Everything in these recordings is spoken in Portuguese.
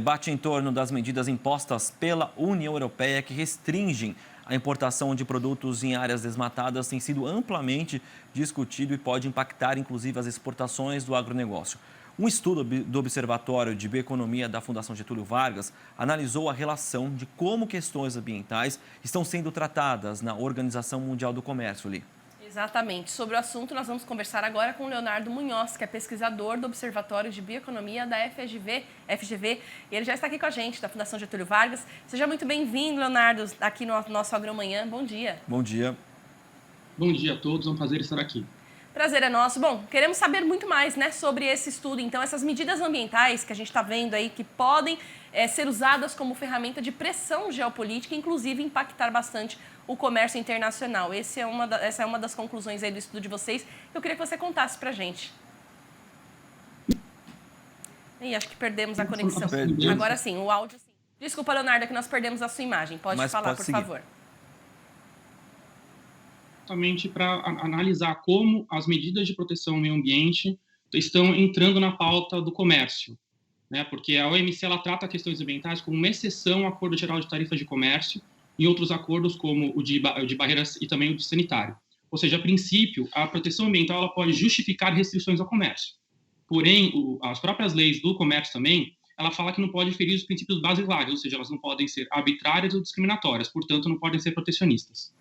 Debate em torno das medidas impostas pela União Europeia que restringem a importação de produtos em áreas desmatadas tem sido amplamente discutido e pode impactar, inclusive, as exportações do agronegócio. Um estudo do Observatório de Bioeconomia da Fundação Getúlio Vargas analisou a relação de como questões ambientais estão sendo tratadas na Organização Mundial do Comércio, Li. Exatamente. Sobre o assunto, nós vamos conversar agora com o Leonardo Munhoz, que é pesquisador do Observatório de Bioeconomia da FGV. E ele já está aqui com a gente, da Fundação Getúlio Vargas. Seja muito bem-vindo, Leonardo, aqui no nosso Agromanhã. Bom dia. Bom dia. Bom dia a todos, é um prazer estar aqui. Prazer é nosso. Bom, queremos saber muito mais, sobre esse estudo. Então, essas medidas ambientais que a gente está vendo aí, que podem ser usadas como ferramenta de pressão geopolítica, inclusive impactar bastante o comércio internacional. Essa é uma das conclusões aí do estudo de vocês. Eu queria que você contasse para a gente. Ih, acho que perdemos a conexão. Agora sim, o áudio sim. Desculpa, Leonardo, que nós perdemos a sua imagem. Pode falar, por favor. Justamente para analisar como as medidas de proteção ao meio ambiente estão entrando na pauta do comércio, né? Porque a OMC ela trata questões ambientais como uma exceção ao Acordo Geral de Tarifas de Comércio e outros acordos como o de barreiras e também o de sanitário. Ou seja, a princípio, a proteção ambiental ela pode justificar restrições ao comércio. Porém, as próprias leis do comércio também, ela fala que não pode ferir os princípios basilares, ou seja, elas não podem ser arbitrárias ou discriminatórias, portanto, não podem ser protecionistas.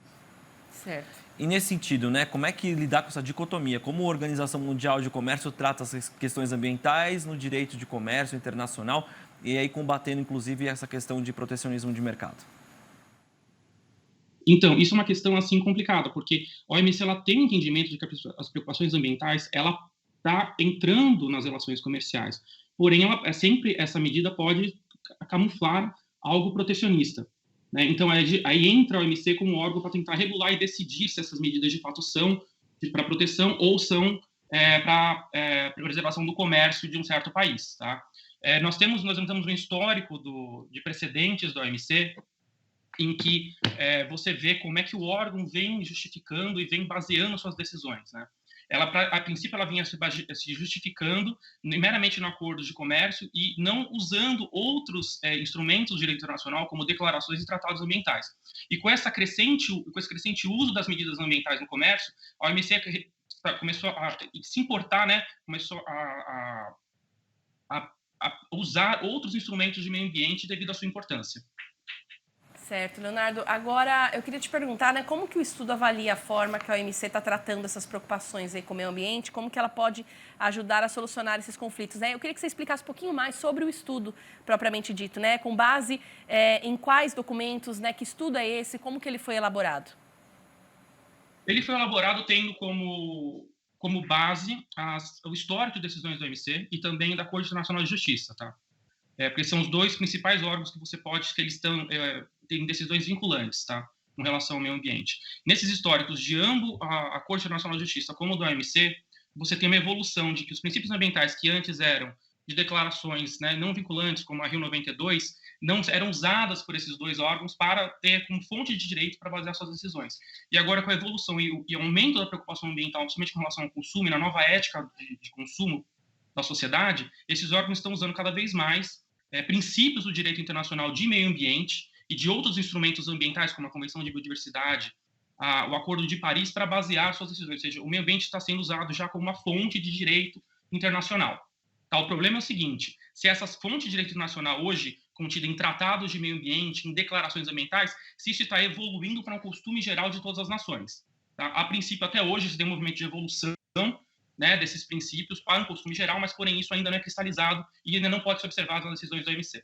Certo. E nesse sentido, como é que lidar com essa dicotomia? Como a Organização Mundial de Comércio trata essas questões ambientais no direito de comércio internacional e aí combatendo, inclusive, essa questão de protecionismo de mercado? Então, isso é uma questão assim complicada, porque a OMC ela tem entendimento de que as preocupações ambientais ela está entrando nas relações comerciais. Porém, essa medida pode camuflar algo protecionista. Né? Então, aí entra a OMC como órgão para tentar regular e decidir se essas medidas de fato são para proteção ou são para preservação do comércio de um certo país. Tá? Nós temos um histórico de precedentes da OMC em que você vê como é que o órgão vem justificando e vem baseando suas decisões. Né? A princípio, ela vinha se justificando meramente no acordo de comércio e não usando outros instrumentos do direito internacional, como declarações e tratados ambientais. E com esse crescente uso das medidas ambientais no comércio, a OMC começou a se importar, começou a usar outros instrumentos de meio ambiente devido à sua importância. Certo, Leonardo. Agora, eu queria te perguntar, como que o estudo avalia a forma que a OMC está tratando essas preocupações aí com o meio ambiente, como que ela pode ajudar a solucionar esses conflitos, Eu queria que você explicasse um pouquinho mais sobre o estudo propriamente dito, com base em quais documentos, que estudo é esse, como que ele foi elaborado? Ele foi elaborado tendo como base o histórico de decisões da OMC e também da Corte Internacional de Justiça, tá? Porque são os dois principais órgãos que eles têm decisões vinculantes, tá? Com relação ao meio ambiente. Nesses históricos de ambos, a Corte Internacional de Justiça como do OMC, você tem uma evolução de que os princípios ambientais que antes eram de declarações não vinculantes, como a Rio 92, não eram usadas por esses dois órgãos para ter como fonte de direito para basear suas decisões. E agora, com a evolução e o aumento da preocupação ambiental, principalmente com relação ao consumo e na nova ética de consumo da sociedade, esses órgãos estão usando cada vez mais princípios do direito internacional de meio ambiente e de outros instrumentos ambientais, como a Convenção de Biodiversidade, o Acordo de Paris, para basear suas decisões. Ou seja, o meio ambiente está sendo usado já como uma fonte de direito internacional. Tá, o problema é o seguinte: se essas fontes de direito internacional hoje, contida em tratados de meio ambiente, em declarações ambientais, se isso está evoluindo para um costume geral de todas as nações. Tá? A princípio, até hoje, se tem um movimento de evolução desses princípios para um costume geral, mas, porém, isso ainda não é cristalizado e ainda não pode ser observado nas decisões da OMC.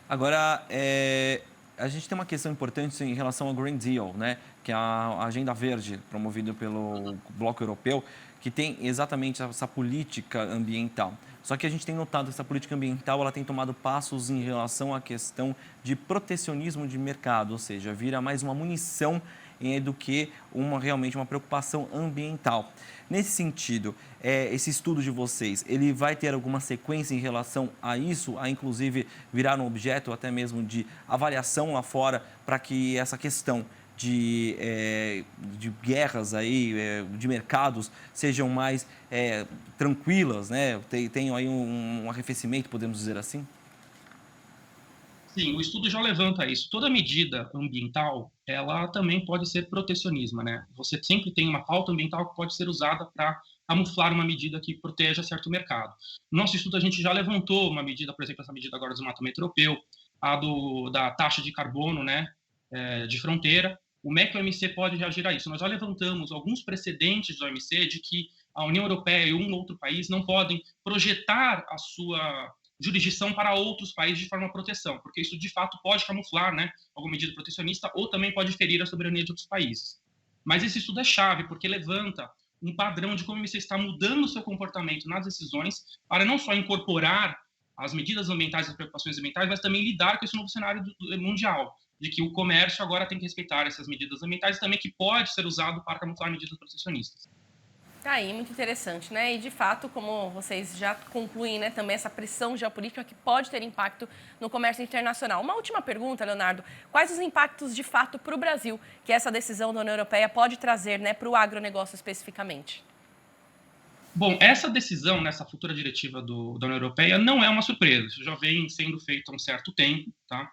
Agora, a gente tem uma questão importante em relação ao Green Deal, que é a Agenda Verde, promovida pelo Bloco Europeu, que tem exatamente essa política ambiental. Só que a gente tem notado que essa política ambiental ela tem tomado passos em relação à questão de protecionismo de mercado, ou seja, vira mais uma munição do que realmente uma preocupação ambiental. Nesse sentido, esse estudo de vocês, ele vai ter alguma sequência em relação a isso, a inclusive virar um objeto até mesmo de avaliação lá fora, para que essa questão de guerras aí, de mercados, sejam mais tranquilas, tenham aí um arrefecimento, podemos dizer assim? Sim, o estudo já levanta isso. Toda medida ambiental, ela também pode ser protecionismo, né? Você sempre tem uma pauta ambiental que pode ser usada para camuflar uma medida que proteja certo mercado. No nosso estudo, a gente já levantou uma medida, por exemplo, essa medida agora do desmatamento europeu, da taxa de carbono, né, de fronteira. O MEC e o OMC pode reagir a isso. Nós já levantamos alguns precedentes do OMC de que a União Europeia e um outro país não podem projetar a sua jurisdição para outros países de forma a proteção, porque isso de fato pode camuflar, né, alguma medida protecionista ou também pode ferir a soberania de outros países. Mas esse estudo é chave porque levanta um padrão de como você está mudando o seu comportamento nas decisões para não só incorporar as medidas ambientais, as preocupações ambientais, mas também lidar com esse novo cenário mundial, de que o comércio agora tem que respeitar essas medidas ambientais e também que pode ser usado para camuflar medidas protecionistas. Tá aí, muito interessante, né? E de fato, como vocês já concluem, né, também essa pressão geopolítica que pode ter impacto no comércio internacional. Uma última pergunta, Leonardo: quais os impactos de fato para o Brasil que essa decisão da União Europeia pode trazer, né, para o agronegócio especificamente? Bom, essa decisão nessa futura diretiva da União Europeia não é uma surpresa, isso já vem sendo feito há um certo tempo, tá?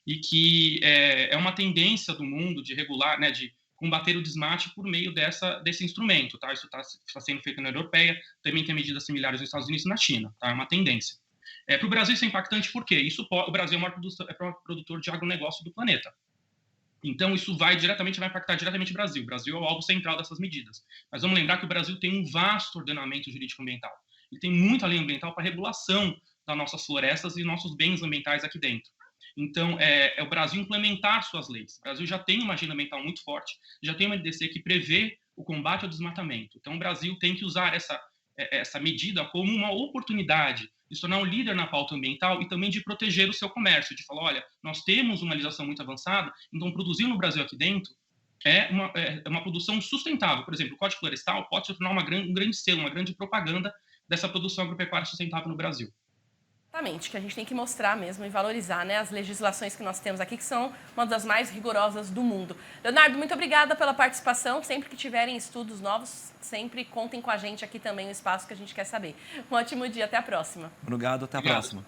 E que é uma tendência do mundo de regular, né, de combater o desmate por meio desse instrumento, tá? Isso está sendo feito na União Europeia, também tem medidas similares nos Estados Unidos e na China, tá? É uma tendência. Para o Brasil isso é impactante porque o Brasil é o maior produtor de agronegócio do planeta. Então, isso vai impactar diretamente o Brasil. O Brasil é o alvo central dessas medidas. Mas vamos lembrar que o Brasil tem um vasto ordenamento jurídico ambiental. Ele tem muita lei ambiental para regulação das nossas florestas e nossos bens ambientais aqui dentro. Então, é o Brasil implementar suas leis. O Brasil já tem uma agenda ambiental muito forte, já tem uma NDC que prevê o combate ao desmatamento. Então, o Brasil tem que usar essa medida como uma oportunidade de se tornar um líder na pauta ambiental e também de proteger o seu comércio, de falar, olha, nós temos uma legislação muito avançada, então produzir no Brasil aqui dentro é uma produção sustentável. Por exemplo, o Código Florestal pode se tornar um grande selo, uma grande propaganda dessa produção agropecuária sustentável no Brasil. Exatamente, que a gente tem que mostrar mesmo e valorizar, né, as legislações que nós temos aqui, que são uma das mais rigorosas do mundo. Leonardo, muito obrigada pela participação. Sempre que tiverem estudos novos, sempre contem com a gente aqui também no espaço que a gente quer saber. Um ótimo dia, até a próxima. Obrigado, até a próxima.